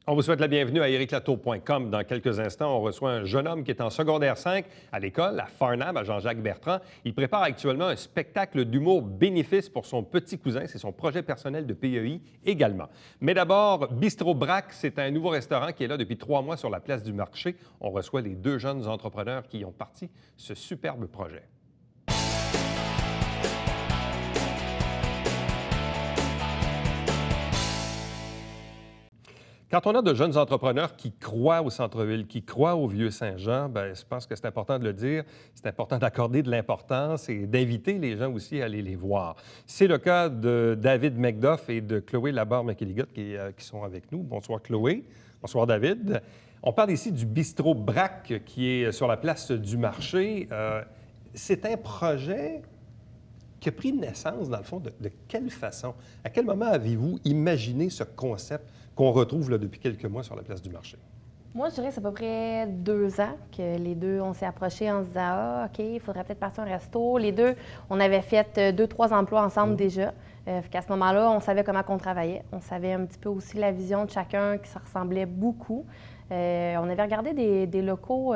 On vous souhaite la bienvenue à ériclatour.com. Dans quelques instants, on reçoit un jeune homme qui est en secondaire 5 à l'école, à Farnham, à Jean-Jacques Bertrand. Il prépare actuellement un spectacle d'humour bénéfice pour son petit cousin. C'est son projet personnel de PEI également. Mais d'abord, Bistrot Braque, c'est un nouveau restaurant qui est là depuis 3 mois sur la place du marché. On reçoit les 2 jeunes entrepreneurs qui ont parti ce superbe projet. Quand on a de jeunes entrepreneurs qui croient au centre-ville, qui croient au Vieux-Saint-Jean, bien, je pense que c'est important de le dire, c'est important d'accorder de l'importance et d'inviter les gens aussi à aller les voir. C'est le cas de David McDuff et de Chloé Labarre-McElligott qui sont avec nous. Bonsoir Chloé. Bonsoir David. On parle ici du Bistrot Braque qui est sur la place du marché. C'est un projet qui a pris naissance, dans le fond, de quelle façon? À quel moment avez-vous imaginé ce concept qu'on retrouve là, depuis quelques mois sur la place du marché? Moi, je dirais que c'est à peu près 2 ans que les deux, on s'est approchés en se disant « Ah, OK, il faudrait peut-être partir un resto. » Les deux, on avait fait 2-3 emplois ensemble déjà. Qu'à ce moment-là, on savait comment on travaillait. On savait un petit peu aussi la vision de chacun, qui se ressemblait beaucoup. On avait regardé des locaux,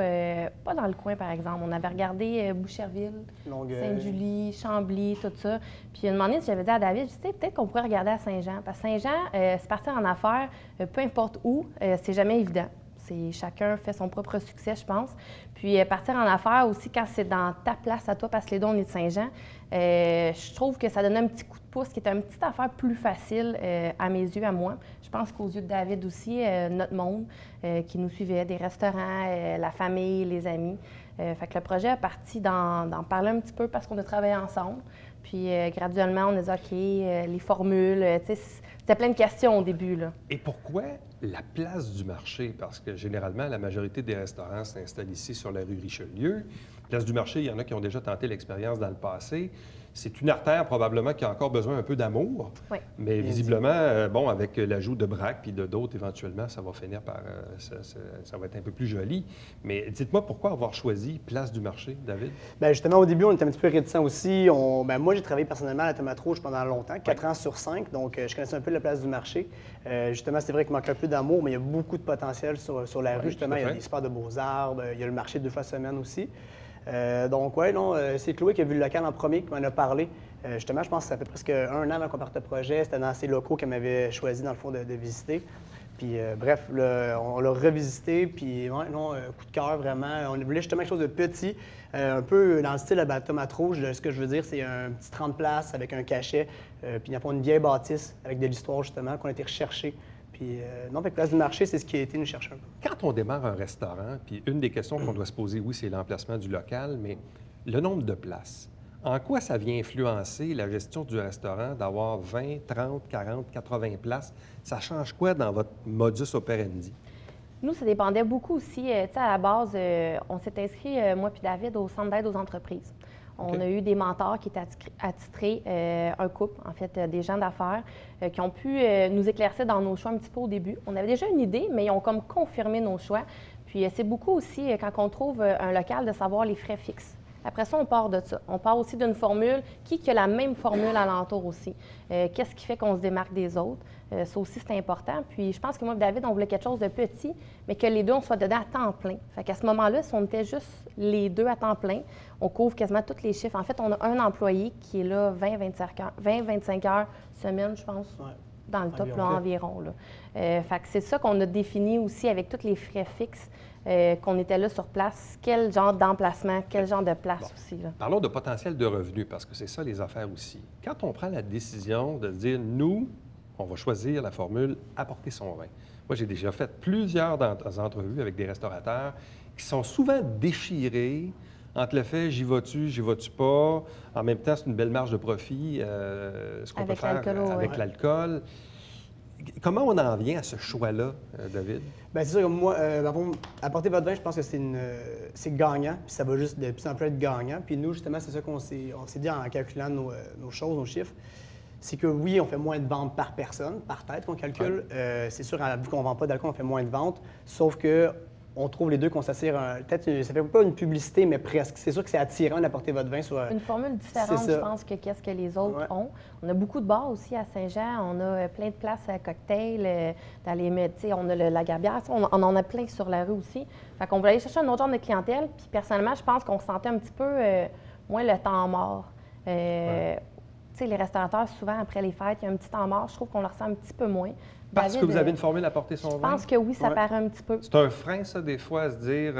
pas dans le coin, par exemple. On avait regardé Boucherville, Sainte-Julie, Chambly, tout ça. Puis, à un moment donné, j'avais dit à David, je sais, peut-être qu'on pourrait regarder à Saint-Jean. Parce que Saint-Jean, c'est partir en affaires, peu importe où, c'est jamais évident. Chacun fait son propre succès, je pense. Puis partir en affaires aussi, quand c'est dans ta place à toi, parce que les deux, on est de Saint-Jean, je trouve que ça donne un petit coup de pouce qui est une petite affaire plus facile à mes yeux, à moi. Je pense qu'aux yeux de David aussi, notre monde qui nous suivait, des restaurants, la famille, les amis. Fait que le projet a parti d'en parler un petit peu parce qu'on a travaillé ensemble. Puis graduellement, on a dit OK, les formules, tu sais, c'était plein de questions au début, là. Et pourquoi la place du marché? Parce que généralement, la majorité des restaurants s'installent ici sur la rue Richelieu. Place du marché, il y en a qui ont déjà tenté l'expérience dans le passé. C'est une artère probablement qui a encore besoin un peu d'amour. Oui. Mais visiblement, bon, avec l'ajout de Braque puis de d'autres, éventuellement, ça va finir par... ça va être un peu plus joli. Mais dites-moi, pourquoi avoir choisi Place du marché, David? Bien, justement, au début, on était un petit peu réticents aussi. Moi, j'ai travaillé personnellement à la tomate rouge pendant longtemps, 4 ans sur 5, donc je connaissais un peu la place du marché. Justement, c'est vrai qu'il manque un peu d'amour, mais il y a beaucoup de potentiel sur la rue. Justement, il y a des super de beaux arbres, il y a le marché 2 fois semaine aussi. Donc, oui, non, c'est Chloé qui a vu le local en premier, qui m'en a parlé. Justement, je pense que ça fait presque 1 an avant qu'on parte le projet. C'était dans ces locaux qu'elle m'avait choisi, dans le fond, de visiter. Puis, bref, on l'a revisité, puis, ouais, non, coup de cœur, vraiment. On voulait justement quelque chose de petit, un peu dans le style de la tomate rouge. Ce que je veux dire, c'est un petit 30 places avec un cachet, puis, il y a une vieille bâtisse avec de l'histoire, justement, qu'on a été rechercher. Puis, non, avec Place du marché, c'est ce qui a été nous chercher un peu. Quand on démarre un restaurant, puis une des questions qu'on doit se poser, oui, c'est l'emplacement du local, mais le nombre de places. En quoi ça vient influencer la gestion du restaurant d'avoir 20, 30, 40, 80 places? Ça change quoi dans votre modus operandi? Nous, ça dépendait beaucoup aussi. Tu sais, à la base, on s'est inscrit, moi puis David, au Centre d'aide aux entreprises. On a eu des mentors qui étaient attitrés, un couple, en fait, des gens d'affaires, qui ont pu nous éclaircir dans nos choix un petit peu au début. On avait déjà une idée, mais ils ont comme confirmé nos choix. Puis c'est beaucoup aussi, quand on trouve un local, de savoir les frais fixes. Après ça, on part de ça. On part aussi d'une formule. Qui a la même formule alentour aussi? Qu'est-ce qui fait qu'on se démarque des autres? Ça aussi, c'est important. Puis je pense que moi et David, on voulait quelque chose de petit, mais que les deux, on soit dedans à temps plein. Fait qu'à ce moment-là, si on était juste les deux à temps plein, on couvre quasiment tous les chiffres. En fait, on a un employé qui est là 20-25 heures semaine, je pense. Ouais. Dans le top, là, environ. Là. Fait que c'est ça qu'on a défini aussi avec tous les frais fixes, qu'on était là sur place. Quel genre d'emplacement, quel genre de place aussi. Là. Parlons de potentiel de revenus, parce que c'est ça les affaires aussi. Quand on prend la décision de dire, nous, on va choisir la formule apporter son vin. Moi, j'ai déjà fait plusieurs entrevues avec des restaurateurs qui sont souvent déchirés entre le fait j'y vas-tu pas. En même temps, c'est une belle marge de profit, ce qu'on peut faire avec l'alcool. Comment on en vient à ce choix-là, David? Bien, c'est sûr que moi, apporter votre vin, je pense que c'est gagnant, puis ça va juste de plus en plus être gagnant. Puis nous, justement, c'est ça qu'on s'est dit en calculant nos choses, nos chiffres. C'est que oui, on fait moins de ventes par personne, par tête qu'on calcule. Ouais. C'est sûr, vu qu'on ne vend pas d'alcool, on fait moins de ventes. Sauf que on trouve les deux qu'on s'attire, peut-être, ça fait pas une publicité, mais presque. C'est sûr que c'est attirant d'apporter votre vin sur... Une formule différente, c'est ça. je pense, que qu'est-ce que les autres Ouais. ont. On a beaucoup de bars aussi à Saint-Jean. On a plein de places à cocktails, dans les, tu sais, on a la Gabière. On en a plein sur la rue aussi. Fait qu'on voulait aller chercher un autre genre de clientèle. Puis personnellement, je pense qu'on se sentait un petit peu moins le temps mort. Tu sais, les restaurateurs, souvent, après les fêtes, il y a un petit temps mort. Je trouve qu'on le ressent un petit peu moins. Parce que David, vous avez une formule à porter son Je vin? pense que oui, ça Ouais. paraît un petit peu. C'est un frein, ça, des fois, à se dire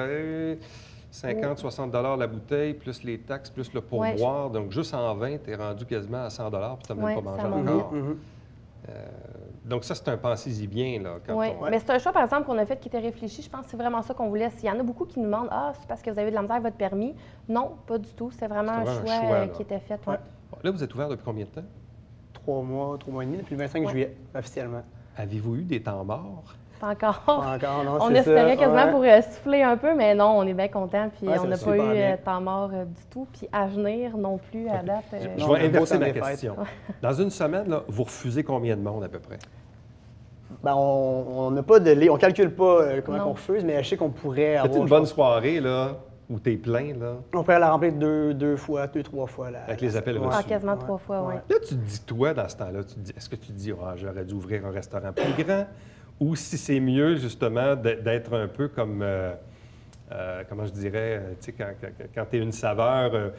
50, 60 la bouteille, plus les taxes, plus le pourboire. Donc, juste en vin, tu es rendu quasiment à 100 puis tu n'as Ouais, même pas ça mangé monte encore. Mhm. Donc, ça, c'est un pensez-y bien, là. Quand Oui, on... mais c'est un choix, par exemple, qu'on a fait qui était réfléchi. Je pense que c'est vraiment ça qu'on voulait. S'il y en a beaucoup qui nous demandent « Ah, c'est parce que vous avez de la misère avec votre permis. » Non, pas du tout. C'est vraiment un C'était choix, vraiment un choix, là. qui était fait. Ouais. Bon, là, vous êtes ouvert depuis combien de temps? 3 mois et demi, depuis le 25 Ouais. juillet, officiellement. Avez-vous eu des temps morts? Pas encore. Pas encore, non, On c'est espérait ça, quasiment ouais. pour souffler un peu, mais non, on est bien contents. Puis Ouais, on ça n'a va pas eu super bien. temps mort du tout. Puis à venir non plus à date. Je Non, on a vais un beau inverser temps ma des fêtes. question. Dans une semaine, là, vous refusez combien de monde à peu près? Ben, on n'a pas de lait, on calcule pas comment Non. on refuse, mais je sais qu'on pourrait C'est avoir... une je bonne pense, soirée, là, où t'es plein, là? on pourrait la remplir deux, trois fois. Avec les appels Ouais. reçus. Ah, quasiment Ouais. 3 fois, oui. Ouais. Là, tu te dis, toi, dans ce temps-là, est-ce que tu te dis, ah, j'aurais dû ouvrir un restaurant plus grand? Ou si c'est mieux, justement, d'être un peu comme, comment je dirais, tu sais, quand tu es une saveur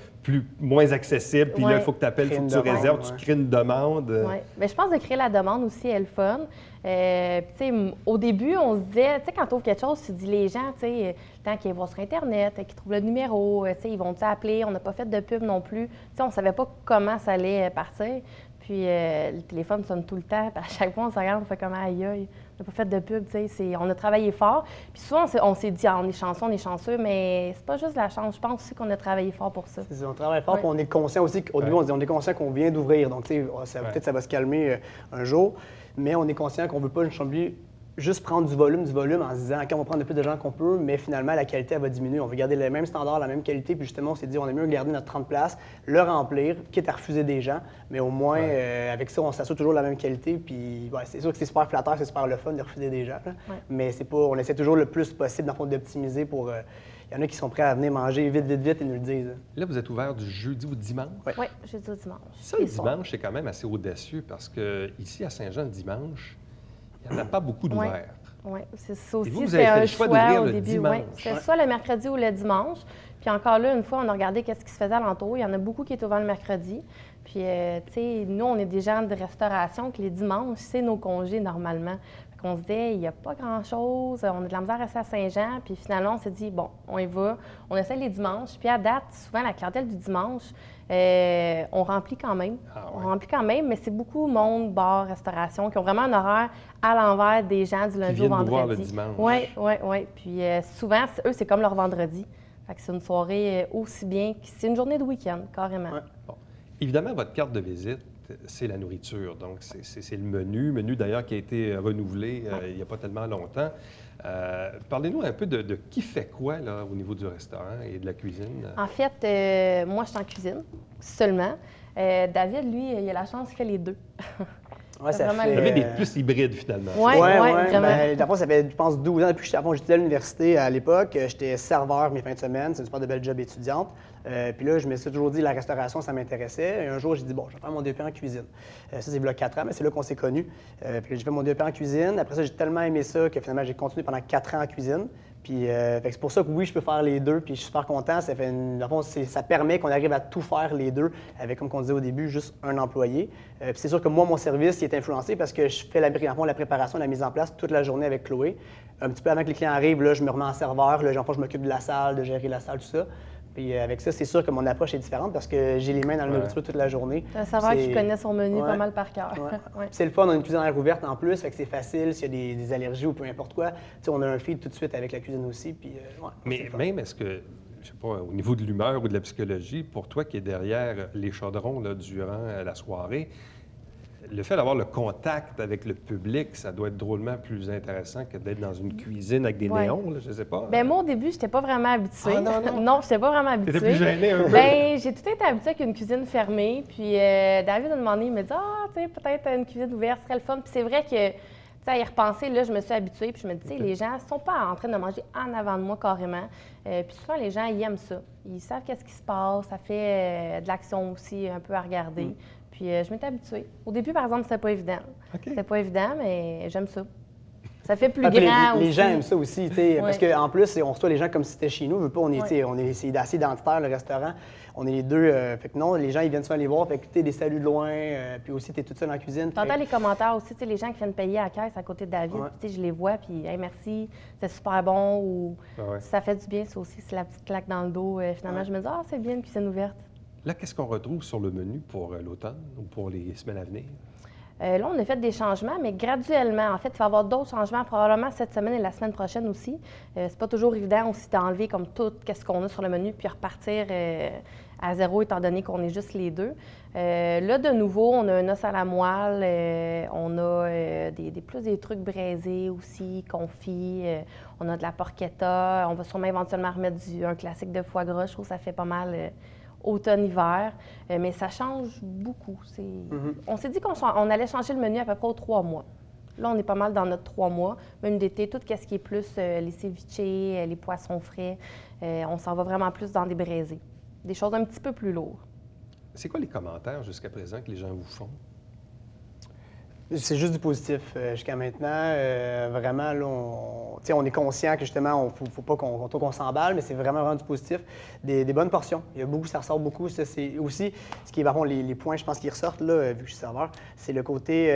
moins accessible, puis là, Ouais. il faut que tu appelles, il faut que tu Créer une réserves, demande, tu crées une demande. Oui. Mais je pense de créer la demande aussi est le fun. Puis, tu sais, au début, on se disait, tu sais, quand tu ouvres quelque chose, tu te dis les gens, tu sais, tant qu'ils vont sur Internet, qu'ils trouvent le numéro, tu sais, ils vont t'appeler. On n'a pas fait de pub non plus. Tu sais, on ne savait pas comment ça allait partir. Puis, le téléphone sonne tout le temps. Puis à chaque fois, on se regarde, on fait comme aïe, aïe, on n'a pas fait de pub, tu sais. On a travaillé fort. Puis souvent, on s'est dit, ah, on est chanceux, on est chanceux, mais c'est pas juste la chance. Je pense aussi qu'on a travaillé fort pour ça. C'est ça, on travaille fort, Ouais. puis on est conscient aussi qu'au début, on se dit, on est conscient qu'on vient d'ouvrir. Donc, tu sais, peut-être ça va se calmer un jour, mais on est conscient qu'on ne veut pas juste prendre du volume en se disant, OK, on va prendre le plus de gens qu'on peut, mais finalement, la qualité, elle va diminuer. On veut garder le même standard, la même qualité, puis justement, on s'est dit, on est mieux garder notre 30 places, le remplir, quitte à refuser des gens, mais au moins, avec ça, on s'assure toujours de la même qualité, puis ouais, c'est sûr que c'est super flatteur, c'est super le fun de refuser des gens, là. Ouais. Mais c'est pas, on essaie toujours le plus possible, dans le fond, d'optimiser pour... il y en a qui sont prêts à venir manger vite, et nous le disent. Là, vous êtes ouvert du jeudi au dimanche. Ouais. Oui, jeudi au dimanche. Ça, le Et soir. dimanche, c'est quand même assez audacieux parce que ici à Saint-Jean, le dimanche, il n'y en a pas beaucoup d'ouverts. Oui, c'est ça Et aussi. vous avez C'était fait un le choix choix d'ouvrir au le début. dimanche. Ouais. C'était Ouais. soit le mercredi ou le dimanche. Puis encore là, une fois, on a regardé qu'est-ce qui se faisait alentour. Il y en a beaucoup qui étaient ouverts le mercredi. Puis, tu sais, nous, on est des gens de restauration, que les dimanches, c'est nos congés normalement. Fait qu'on se disait, il n'y a pas grand-chose. On a de la misère à rester à Saint-Jean. Puis finalement, on s'est dit, bon, on y va. On essaie les dimanches. Puis à date, souvent, la clientèle du dimanche, on remplit quand même. Ah ouais. On remplit quand même, mais c'est beaucoup monde, bar, restauration, qui ont vraiment un horaire à l'envers des gens du lundi au viennent nous vendredi. voir le dimanche. Oui, oui, oui. Puis souvent, eux, c'est comme leur vendredi. Fait que c'est une soirée aussi bien que c'est une journée de week-end, carrément. Ouais. Bon. Évidemment, votre carte de visite, c'est la nourriture. Donc, c'est le menu d'ailleurs qui a été renouvelé il n'y a pas tellement longtemps. Parlez-nous un peu de qui fait quoi là, au niveau du restaurant et de la cuisine. En fait, moi, je suis en cuisine seulement. David, lui, il a la chance qu'il fait les deux. Ouais, C'est ça vraiment fait... Vous avez des plus hybrides finalement. Ouais. vraiment. Ben, d'abord, ça fait, je pense, 12 ans depuis que j'étudiais à l'université à l'époque. J'étais serveur mes fins de semaine. C'est une super de belle job étudiante. Puis là, je me suis toujours dit la restauration, ça m'intéressait. Et un jour, j'ai dit, bon, je vais faire mon DEP en cuisine. Ça, c'est il y a 4 ans, mais c'est là qu'on s'est connus. Puis j'ai fait mon DEP en cuisine. Après ça, j'ai tellement aimé ça que finalement, j'ai continué pendant 4 ans en cuisine. Puis fait que c'est pour ça que oui, je peux faire les deux, puis je suis super content. Ça fait dans le fond, ça permet qu'on arrive à tout faire les deux avec, comme on disait au début, juste un employé. Puis c'est sûr que moi, mon service il est influencé parce que je fais la préparation, la mise en place toute la journée avec Chloé. Un petit peu avant que les clients arrivent, là, je me remets en serveur. Là, je m'occupe de la salle, de gérer la salle, tout ça. Puis avec ça, c'est sûr que mon approche est différente parce que j'ai les mains dans la nourriture toute la journée. C'est un serveur qui C'est- connaît son menu Ouais. pas mal par cœur. Ouais. Ouais. Puis c'est le fun, on a une cuisine à air ouverte en plus, fait que c'est facile s'il y a des allergies ou peu importe quoi. Tu sais, on a un feed tout de suite avec la cuisine aussi. Puis, ouais, c'est Mais le fun. même, est-ce que, je sais pas, au niveau de l'humeur ou de la psychologie, pour toi qui es derrière les chaudrons là, durant la soirée, le fait d'avoir le contact avec le public, ça doit être drôlement plus intéressant que d'être dans une cuisine avec des Ouais. néons, là, je sais pas. Ben moi, au début, j'étais pas vraiment habituée. Ah, non? non, j'étais pas vraiment habituée. T'étais plus gênée un peu? Ben, j'ai tout été habituée avec une cuisine fermée. Puis David a demandé, il me dit, ah, tu sais, peut-être une cuisine ouverte serait le fun. Puis c'est vrai que, tu sais, à y repenser, là, je me suis habituée, puis je me dis, tu sais, les gens ne sont pas en train de manger en avant de moi carrément. Puis souvent, les gens, ils aiment ça. Ils savent qu'est-ce qui se passe, ça fait de l'action aussi un peu à regarder. Puis je m'étais habituée. Au début, par exemple, c'était pas évident. C'était pas évident, mais j'aime ça. Ça fait plus grand les aussi. gens aiment ça aussi, parce qu'en plus, on reçoit les gens comme si c'était chez nous. On veut pas, c'est assez identitaire, le restaurant. On est les deux. Fait que non, les gens, ils viennent souvent les voir. Fait que tu des saluts de loin. Puis aussi, tu es toute seule en cuisine. T'entends les commentaires aussi, les gens qui viennent payer à la caisse à côté de David. Puis, je les vois, puis hey, merci, c'est super bon. Ou ça fait du bien, ça aussi. C'est la petite claque dans le dos. Finalement, je me dis, c'est bien une cuisine ouverte. Là, qu'est-ce qu'on retrouve sur le menu pour l'automne ou pour les semaines à venir? Là, on a fait des changements, mais graduellement. En fait, il va y avoir d'autres changements, probablement cette semaine et la semaine prochaine aussi. C'est pas toujours évident aussi d'enlever comme tout ce qu'on a sur le menu puis repartir à zéro, étant donné qu'on est juste les deux. Là, de nouveau, on a un os à la moelle, on a des trucs braisés aussi, confits, on a de la porchetta, on va sûrement éventuellement remettre un classique de foie gras. Je trouve que ça fait pas mal automne-hiver, mais ça change beaucoup. On s'est dit qu'on allait changer le menu à peu près aux 3 mois. Là, on est pas mal dans notre 3 mois. Même d'été, tout ce qui est plus les ceviches, les poissons frais, on s'en va vraiment plus dans des braisés. Des choses un petit peu plus lourdes. C'est quoi les commentaires jusqu'à présent que les gens vous font? C'est juste du positif jusqu'à maintenant. Vraiment, là, on est conscient que justement, il ne faut pas qu'on s'emballe, mais c'est vraiment du positif. Des bonnes portions. Il y a beaucoup, ça ressort beaucoup. Ça, c'est aussi ce qui est, par contre, les points, je pense, qui ressortent, là, vu que je suis serveur, c'est le côté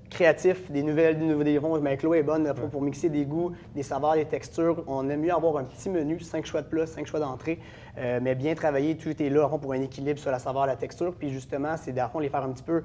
créatif, des nouveaux ronds. Mais Chloé est bonne pour mixer des goûts, des saveurs, des textures. On aime mieux avoir un petit menu, 5 choix de plats, 5 choix d'entrée, mais bien travaillé. Tout est là pour un équilibre sur la saveur, la texture. Puis justement, c'est d'ailleurs les faire un petit peu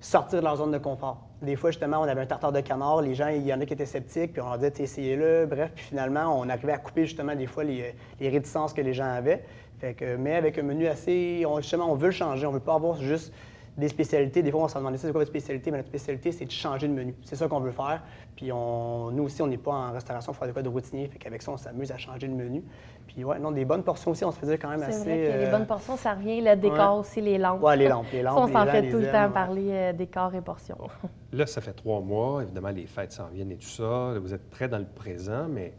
sortir de leur zone de confort. Des fois, justement, on avait un tartare de canard, les gens, il y en a qui étaient sceptiques, puis on leur disait, essayez-le, bref, puis finalement, on arrivait à couper justement des fois les réticences que les gens avaient. Fait que, mais avec un menu assez, on veut le changer, on veut pas avoir juste des spécialités. Des fois, on s'en demandait, c'est quoi votre spécialité? Mais notre spécialité, c'est de changer de menu. C'est ça qu'on veut faire. Puis nous aussi, on n'est pas en restauration pour faire des quoi de routinier. Fait qu'avec ça, on s'amuse à changer de menu. Puis des bonnes portions aussi, on se faisait quand même assez... C'est vrai que les bonnes portions, ça revient, le décor aussi, les lampes. Oui, les lampes. Ça, on s'en fait tout le temps parler décor et portions. Là, ça fait 3 mois. Évidemment, les fêtes s'en viennent et tout ça. Vous êtes très dans le présent, mais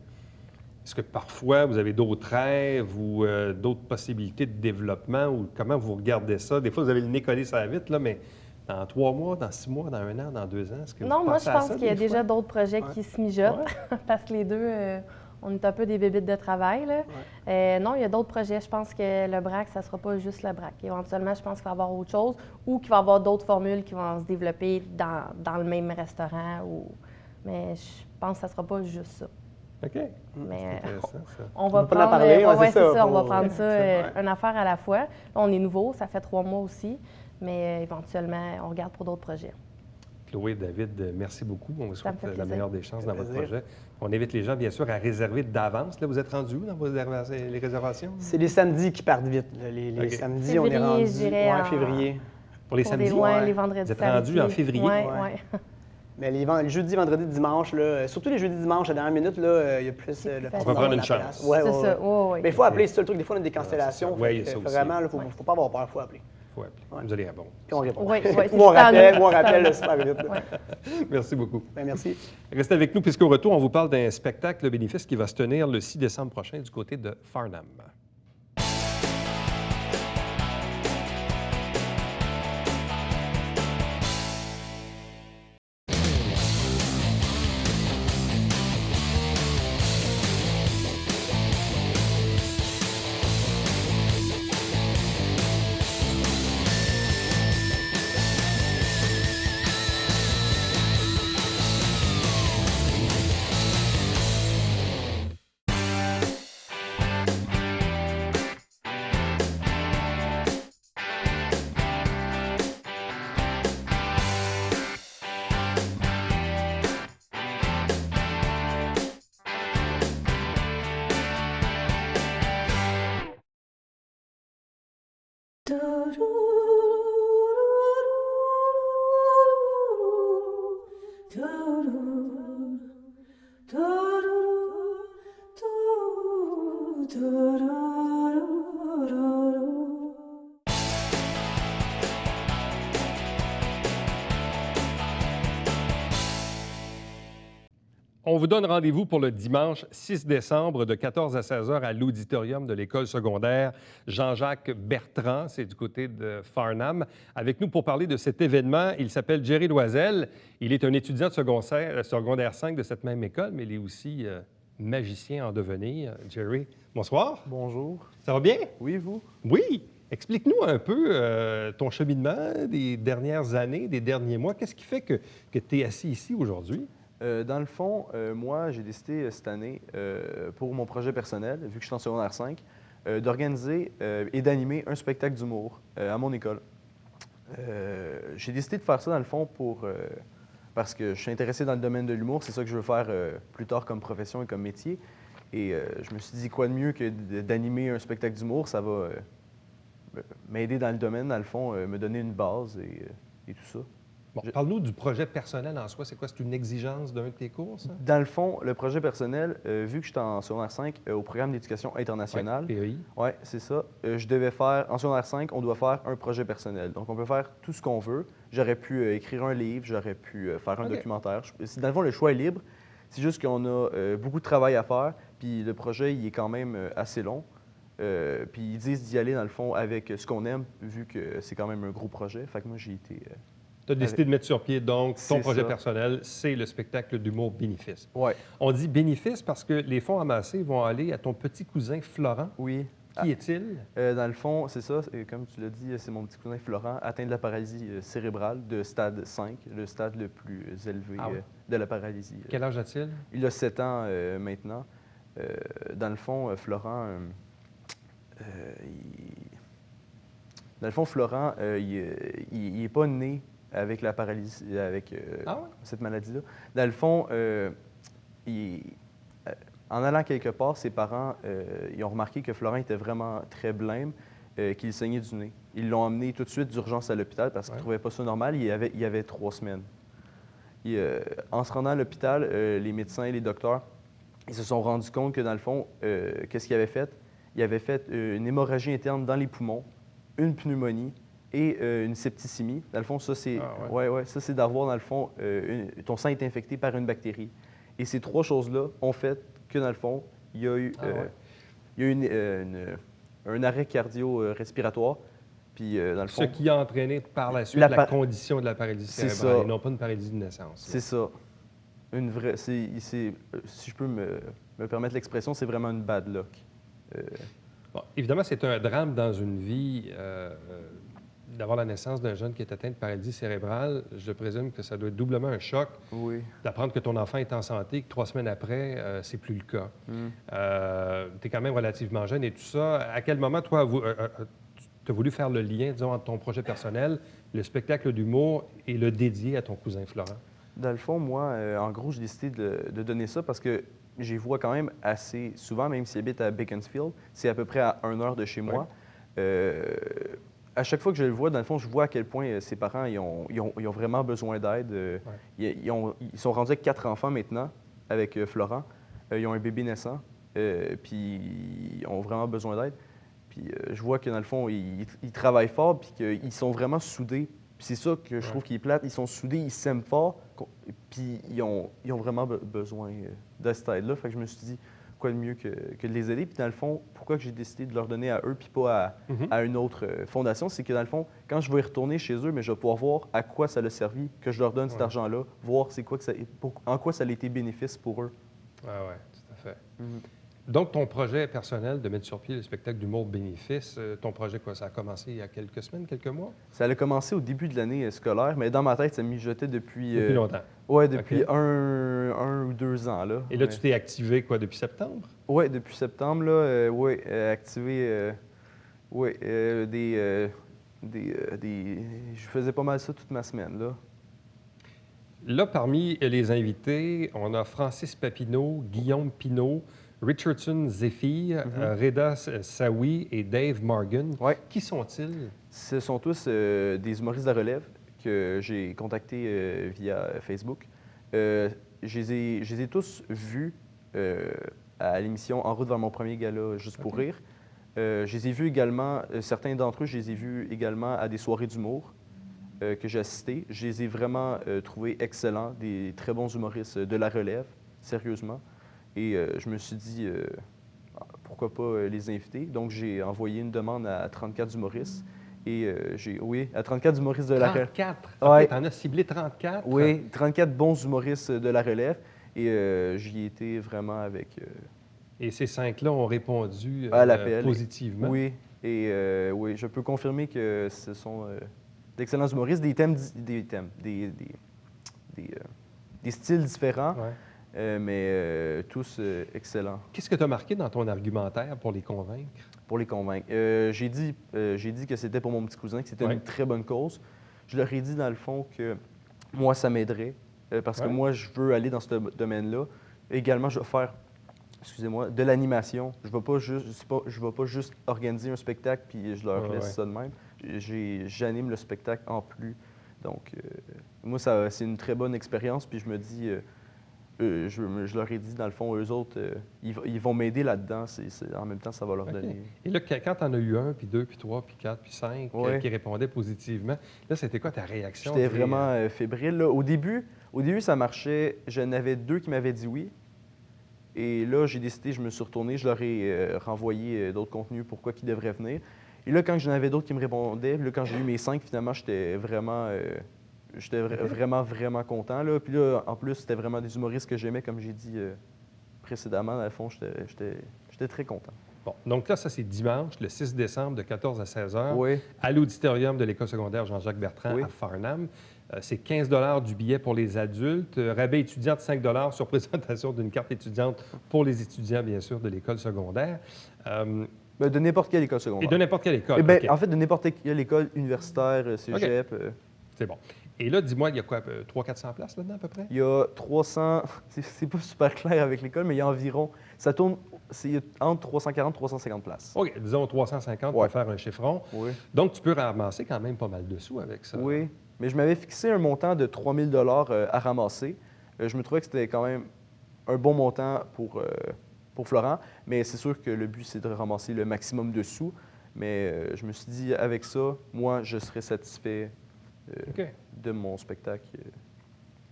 est-ce que parfois, vous avez d'autres rêves ou d'autres possibilités de développement ou comment vous regardez ça? Des fois, vous avez le nez collé sur la vitre, là, mais dans 3 mois, dans 6 mois, dans 1 an, dans 2 ans, est-ce que non, vous moi, pensez je à pense ça, qu'il y a des déjà fois? d'autres projets qui se mijotent parce que les deux, on est un peu des bébites de travail. Là. Non, il y a d'autres projets. Je pense que le brac, ça ne sera pas juste le brac. Éventuellement, je pense qu'il va y avoir autre chose ou qu'il va y avoir d'autres formules qui vont se développer dans le même restaurant. Mais je pense que ça ne sera pas juste ça. OK. Mais C'est intéressant, ça. on va peut prendre, en parler, c'est ça, ça, on va prendre ça ouais. une affaire à la fois. Là, on est nouveau, ça fait 3 mois aussi, mais éventuellement, on regarde pour d'autres projets. Chloé, David, merci beaucoup. On vous Ça me souhaite fait la plaisir. meilleure des chances dans votre plaisir. projet. On invite les gens, bien sûr, à réserver d'avance. Là, vous êtes rendu où dans vos les réservations? C'est les samedis qui partent vite. Là. Les OK. samedis, on est Février, rendu je dirais, en février. Pour les Pour samedis? les vendredis. Vous êtes rendu en février? Oui, Ouais. oui. Mais les jeudis, vendredis, dimanche, là, surtout les jeudis, dimanche, à la dernière minute, là, il y a plus C'est plus force facile. On va prendre de une la chance. place. Ouais, C'est ouais, ça, ouais. oui. Mais il faut appeler, c'est ça le truc. Des fois, on a des cancellations. Oui, il y a fait ça que aussi. vraiment, il ne faut pas avoir peur, il faut appeler. Faut appeler. Ouais. Vous allez répondre. Puis on répond. Oui, oui, c'est Ou on rappelle, tout à fait. super vite. Merci beaucoup. Ben, merci. Restez avec nous, puisqu'au retour, on vous parle d'un spectacle bénéfice qui va se tenir le 6 décembre prochain du côté de Farnham. On vous donne rendez-vous pour le dimanche 6 décembre de 14 à 16 heures à l'auditorium de l'école secondaire Jean-Jacques Bertrand, c'est du côté de Farnham. Avec nous pour parler de cet événement, il s'appelle Jerry Loisel. Il est un étudiant de secondaire 5 de cette même école, mais il est aussi magicien en devenir. Jerry, bonsoir. Bonjour. Ça va bien? Oui, vous? Oui. Explique-nous un peu ton cheminement des dernières années, des derniers mois. Qu'est-ce qui fait que tu es assis ici aujourd'hui? Dans le fond, moi, j'ai décidé cette année, pour mon projet personnel, vu que je suis en secondaire 5, d'organiser et d'animer un spectacle d'humour à mon école. J'ai décidé de faire ça, dans le fond, parce que je suis intéressé dans le domaine de l'humour. C'est ça que je veux faire plus tard comme profession et comme métier. Et je me suis dit, quoi de mieux que d'animer un spectacle d'humour? Ça va m'aider dans le domaine, dans le fond, me donner une base et tout ça. Bon, parle-nous du projet personnel en soi. C'est quoi? C'est une exigence d'un de tes cours, ça? Dans le fond, le projet personnel, vu que j'étais en secondaire 5 au programme d'éducation internationale, PEI. ouais, c'est ça, je devais faire, en secondaire 5, on doit faire un projet personnel. Donc, on peut faire tout ce qu'on veut. J'aurais pu écrire un livre, j'aurais pu faire un documentaire. Dans le fond, le choix est libre. C'est juste qu'on a beaucoup de travail à faire, puis le projet, il est quand même assez long. Puis ils disent d'y aller, dans le fond, avec ce qu'on aime, vu que c'est quand même un gros projet. Fait que moi, j'ai été... Tu as décidé de mettre sur pied, donc, ton C'est projet ça. personnel, c'est le spectacle d'humour Bénéfice. Ouais. On dit bénéfice parce que les fonds amassés vont aller à ton petit cousin Florent. Oui. Qui est-il? Dans le fond, c'est ça. Comme tu l'as dit, c'est mon petit cousin Florent, atteint de la paralysie cérébrale de stade 5, le stade le plus élevé de la paralysie. Quel âge a-t-il? Il a 7 ans maintenant. Dans le fond, Florent... il n'est pas né avec la paralysie, avec cette maladie-là. Dans le fond, en allant quelque part, ses parents ils ont remarqué que Florent était vraiment très blême, qu'il saignait du nez. Ils l'ont emmené tout de suite d'urgence à l'hôpital parce qu'ils ne trouvaient pas ça normal. Il y avait 3 semaines. En se rendant à l'hôpital, les médecins et les docteurs, ils se sont rendus compte que, dans le fond, qu'est-ce qu'il avait fait? Il avait fait une hémorragie interne dans les poumons, une pneumonie et une septicémie. Dans le fond, ça, c'est ça, c'est d'avoir, dans le fond, ton sang est infecté par une bactérie. Et ces 3 choses-là ont fait que, dans le fond, il y a eu, un arrêt cardio-respiratoire. Puis, dans le fond, Ce qui a entraîné par la suite la condition de la paralysie cérébrale et non pas une paralysie de naissance. C'est ça. Une vraie, si je peux me permettre l'expression, c'est vraiment une bad luck. Bon, évidemment, c'est un drame dans une vie d'avoir la naissance d'un jeune qui est atteint de paralysie cérébrale. Je présume que ça doit être doublement un choc d'apprendre que ton enfant est en santé, que 3 semaines après, c'est plus le cas. Tu es quand même relativement jeune et tout ça. À quel moment, toi, tu as voulu faire le lien, disons, entre ton projet personnel, le spectacle d'humour et le dédier à ton cousin Florent? Dans le fond, moi, en gros, j'ai décidé de donner ça parce que j'y vois quand même assez souvent, même s'il habite à Beaconsfield. C'est à peu près à 1 heure de chez moi. À chaque fois que je le vois, dans le fond, je vois à quel point ses parents ils ont vraiment besoin d'aide. Ils sont rendus avec 4 enfants maintenant, avec Florent. Ils ont un bébé naissant, puis ils ont vraiment besoin d'aide. Puis je vois que, dans le fond, ils travaillent fort, puis qu'ils sont vraiment soudés. Puis c'est ça que je trouve qui est plate. Ils sont soudés, ils s'aiment fort, puis ils ont vraiment besoin de cette aide-là. Fait que je me suis dit, quoi de mieux que de les aider. Puis dans le fond, pourquoi que j'ai décidé de leur donner à eux puis pas à une autre fondation, c'est que dans le fond, quand je vais y retourner chez eux, mais je vais pouvoir voir à quoi ça a servi, que je leur donne cet argent-là, voir c'est quoi en quoi ça a été bénéfice pour eux. Ah oui, tout à fait. Donc, ton projet personnel de mettre sur pied le spectacle d'humour Bénéfice, ton projet, quoi, ça a commencé il y a quelques semaines, quelques mois? Ça a commencé au début de l'année scolaire, mais dans ma tête, ça mijotait depuis... Depuis longtemps? Oui, depuis un ou 2 ans. Là. Et là, tu t'es activé, quoi, depuis septembre? Oui, depuis septembre, là, activé... je faisais pas mal ça toute ma semaine, là. Là, parmi les invités, on a Francis Papineau, Guillaume Pinault, Richardson Zephyr, Reda Saoui et Dave Morgan. Ouais. Qui sont-ils? Ce sont tous des humoristes de la relève que j'ai contactés via Facebook. Je les ai tous vus à l'émission En route vers mon premier gala, Juste pour rire. Je les ai vus également, certains d'entre eux, je les ai vus également à des soirées d'humour que j'ai assistées. Je les ai vraiment trouvés excellents, des très bons humoristes de la relève. sérieusement. Et je me suis dit, pourquoi pas les inviter. Donc, j'ai envoyé une demande à 34 humoristes. Et oui, à 34 humoristes de la relève. 34? Ouais. OK, t'en as ciblé 34? Oui, 34 bons humoristes de la relève. Et j'y ai été vraiment avec... Et ces 5-là ont répondu à l'appel. positivement? Oui, et oui, je peux confirmer que ce sont d'excellents humoristes, des styles différents, Ouais. mais tous excellents. Qu'est-ce que tu as marqué dans ton argumentaire pour les convaincre? Pour les convaincre. J'ai dit que c'était pour mon petit cousin, que c'était Ouais. une très bonne cause. Je leur ai dit, dans le fond, que moi, ça m'aiderait, parce que Ouais. moi, je veux aller dans ce domaine-là. Également, je vais faire, excusez-moi, de l'animation. Je ne vais pas juste organiser un spectacle puis je leur laisse ça de même. J'anime le spectacle en plus. Donc, moi, c'est une très bonne expérience. Puis je me dis, je leur ai dit, dans le fond, eux autres, ils vont m'aider là-dedans. En même temps, ça va leur donner... Et là, quand tu en as eu 1, puis 2, puis 3, puis 4, puis 5 Ouais. qui répondaient positivement, là, c'était quoi ta réaction? J'étais vraiment fébrile. Là. Au début, ça marchait. J'en avais 2 qui m'avaient dit oui. Et là, j'ai décidé, je me suis retourné, je leur ai renvoyé d'autres contenus, pourquoi ils devraient venir. Et là, quand j'en avais d'autres qui me répondaient, là, quand j'ai eu mes 5, finalement, j'étais vraiment, vraiment content. Là. Puis là, en plus, c'était vraiment des humoristes que j'aimais, comme j'ai dit précédemment. Dans le fond, j'étais très content. Bon, donc là, ça, c'est dimanche, le 6 décembre, de 14 à 16 heures, Oui. à l'auditorium de l'École secondaire Jean-Jacques Bertrand Oui. à Farnham. C'est 15 du billet pour les adultes, rabais étudiant de 5 sur présentation d'une carte étudiante pour les étudiants, bien sûr, de l'École secondaire. De n'importe quelle école Et secondaire. de n'importe quelle école. Eh bien, OK. en fait, de n'importe quelle école universitaire, cégep. C'est bon. Et là, dis-moi, il y a quoi, 300-400 places là-dedans, à peu près? Il y a 300, c'est pas super clair avec l'école, mais il y a environ, ça tourne, c'est entre 340 et 350 places. OK, disons 350 Ouais. pour faire un chiffron. Oui. Donc, tu peux ramasser quand même pas mal de sous avec ça. Oui, mais je m'avais fixé un montant de 3 000 à ramasser. Je me trouvais que c'était quand même un bon montant pour Florent, mais c'est sûr que le but, c'est de ramasser le maximum de sous. Mais je me suis dit, avec ça, moi, je serais satisfait OK. de mon spectacle.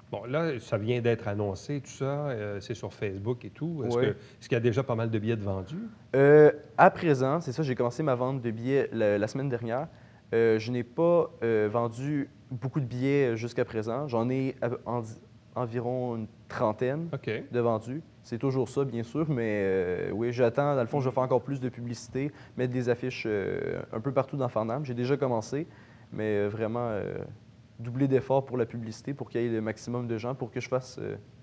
Bon, là, ça vient d'être annoncé, tout ça. C'est sur Facebook et tout. Est-ce Ouais. qu'il y a déjà pas mal de billets de vendus? À présent, c'est ça, j'ai commencé ma vente de billets la semaine dernière. Je n'ai pas vendu beaucoup de billets jusqu'à présent. J'en ai environ une trentaine OK. de vendus. C'est toujours ça, bien sûr, mais oui, j'attends. Dans le fond, je vais faire encore plus de publicité, mettre des affiches un peu partout dans Farnham. J'ai déjà commencé, mais vraiment doubler d'efforts pour la publicité pour qu'il y ait le maximum de gens, pour que je fasse,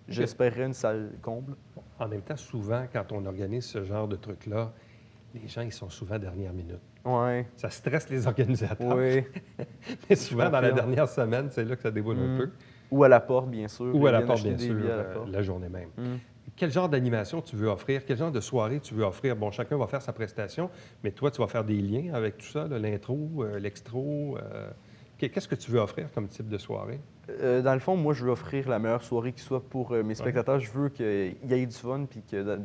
j'espérais, une salle comble. En même temps, souvent, quand on organise ce genre de truc-là, les gens, ils sont souvent dernière minute. Oui, Ça stresse les organisateurs. oui. Mais souvent, dans la confirme. dernière semaine, c'est là que ça déboule un peu. Ou à la porte, bien sûr. Ou à Ils la viennent porte, acheter bien des sûr, billets à la porte. la journée même. Mm. Quel genre d'animation tu veux offrir? Quel genre de soirée tu veux offrir? Bon, chacun va faire sa prestation, mais toi, tu vas faire des liens avec tout ça, là, l'intro, l'extro. Qu'est-ce que tu veux offrir comme type de soirée? Dans le fond, moi, je veux offrir la meilleure soirée qui soit pour mes spectateurs. Je veux qu'il y ait du fun, puis que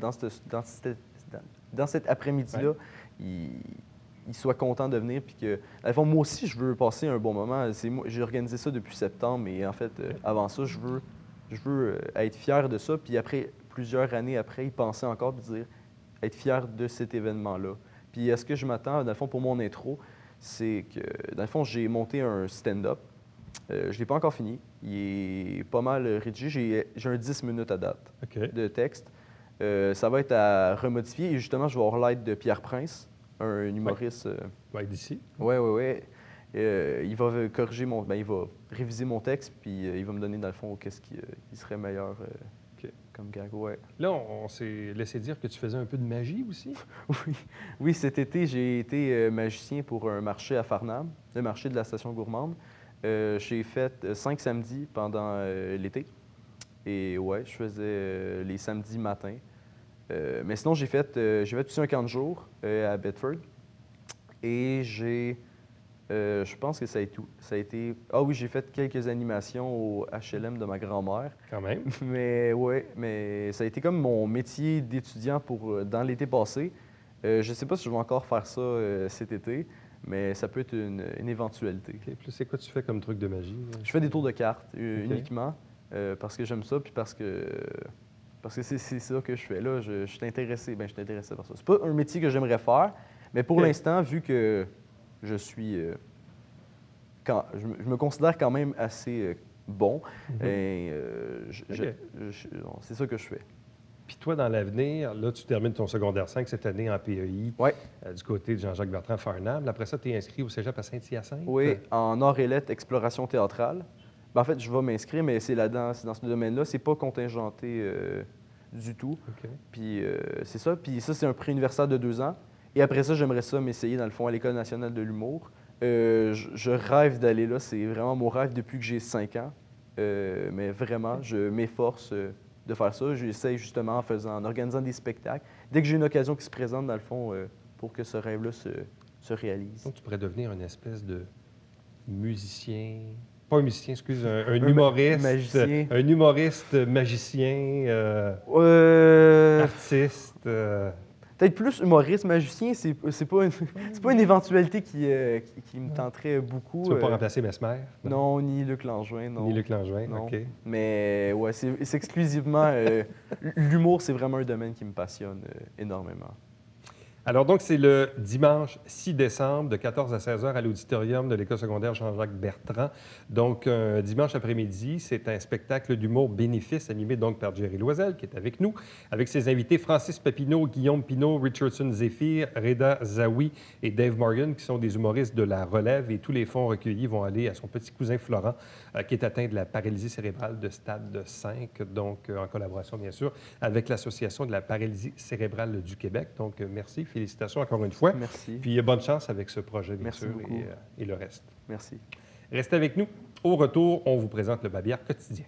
dans cet après-midi-là, ils soient contents de venir, puis que, dans le fond, moi aussi, je veux passer un bon moment. J'ai organisé ça depuis septembre, et en fait, avant ça, je veux être fier de ça, puis après, plusieurs années après, y penser encore, puis dire, être fier de cet événement-là. Puis, à ce que je m'attends, dans le fond, pour mon intro, c'est que, dans le fond, j'ai monté un stand-up. Je ne l'ai pas encore fini. Il est pas mal rédigé. J'ai un 10 minutes à date OK. de texte. Ça va être à remodifier. Et justement, je vais avoir l'aide de Pierre Prince, un humoriste. Va être d'ici. Oui. Il va corriger il va réviser mon texte, puis il va me donner, dans le fond, qu'est-ce qui serait meilleur comme gag. Ouais. Là, on s'est laissé dire que tu faisais un peu de magie aussi. Oui, cet été, j'ai été magicien pour un marché à Farnham, le marché de la station gourmande. J'ai fait 5 samedis pendant l'été. Et ouais, je faisais les samedis matins. Mais sinon, j'ai fait aussi un camp de jour à Bedford. Et je pense que ça a été... Ah oui, j'ai fait quelques animations au HLM de ma grand-mère. Quand même. Mais ça a été comme mon métier d'étudiant dans l'été passé. Je ne sais pas si je vais encore faire ça cet été, mais ça peut être une éventualité. OK. Puis c'est quoi tu fais comme truc de magie? Je fais des tours de cartes uniquement parce que j'aime ça, puis parce que Parce que c'est ça que je fais là. Je suis intéressé. Ben, je suis intéressé par ça. C'est pas un métier que j'aimerais faire, mais pour OK. l'instant, vu que je suis... je me considère quand même assez bon, et, OK. c'est ça que je fais. Puis toi, dans l'avenir, là, tu termines ton secondaire 5 cette année en PEI Ouais. du côté de Jean-Jacques Bertrand Farnham. Après ça, tu es inscrit au cégep à Saint-Hyacinthe? Oui, en art et lettres, exploration théâtrale. Ben, en fait, je vais m'inscrire, mais c'est là-dedans, c'est dans ce domaine-là. C'est pas contingenté du tout. OK. Puis c'est ça. Puis ça, c'est un prix universitaire de 2 ans. Et après ça, j'aimerais ça m'essayer, dans le fond, à l'École nationale de l'humour. Je rêve d'aller là. C'est vraiment mon rêve depuis que j'ai 5 ans. Mais vraiment, je m'efforce de faire ça. J'essaie justement en organisant des spectacles. Dès que j'ai une occasion qui se présente, dans le fond, pour que ce rêve-là se réalise. Donc, tu pourrais devenir une espèce de musicien... Pas un musicien, excuse, un humoriste. magicien. Un humoriste magicien, artiste. Peut-être plus humoriste, magicien, c'est pas une éventualité qui me tenterait beaucoup. Tu ne vas pas remplacer Mesmer? Non, ni Luc Langevin, non. Ni Luc Langevin, Non. OK. Mais ouais, c'est exclusivement... l'humour, c'est vraiment un domaine qui me passionne énormément. Alors donc, c'est le dimanche 6 décembre de 14 à 16 heures à l'auditorium de l'École secondaire Jean-Jacques Bertrand. Donc, dimanche après-midi, c'est un spectacle d'humour bénéfice animé donc par Jerry Loisel, qui est avec nous, avec ses invités Francis Papineau, Guillaume Pinault, Richardson Zéphyr, Reda Zawi et Dave Morgan, qui sont des humoristes de la relève. Et tous les fonds recueillis vont aller à son petit cousin Florent, qui est atteint de la paralysie cérébrale de stade 5, donc en collaboration, bien sûr, avec l'Association de la paralysie cérébrale du Québec. Donc, merci. Félicitations encore une fois. Merci. Puis bonne chance avec ce projet, bien Merci sûr, beaucoup. et le reste. Merci. Restez avec nous. Au retour, on vous présente le Babillard quotidien.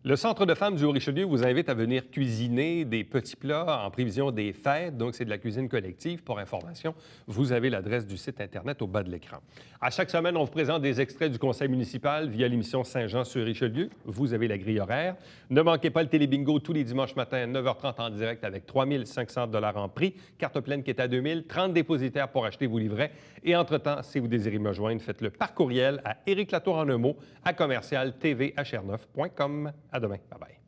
Le Centre de femmes du Haut-Richelieu vous invite à venir cuisiner des petits plats en prévision des fêtes. Donc, c'est de la cuisine collective. Pour information, vous avez l'adresse du site Internet au bas de l'écran. À chaque semaine, on vous présente des extraits du conseil municipal via l'émission Saint-Jean-sur-Richelieu. Vous avez la grille horaire. Ne manquez pas le télébingo tous les dimanches matins à 9h30 en direct avec 3 500 $ en prix. Carte pleine qui est à 2 000, 30 dépositaires pour acheter vos livrets. Et entre-temps, si vous désirez me joindre, faites-le par courriel à Éric Latour en un mot à commercial tvhr9.com. À demain. Bye-bye.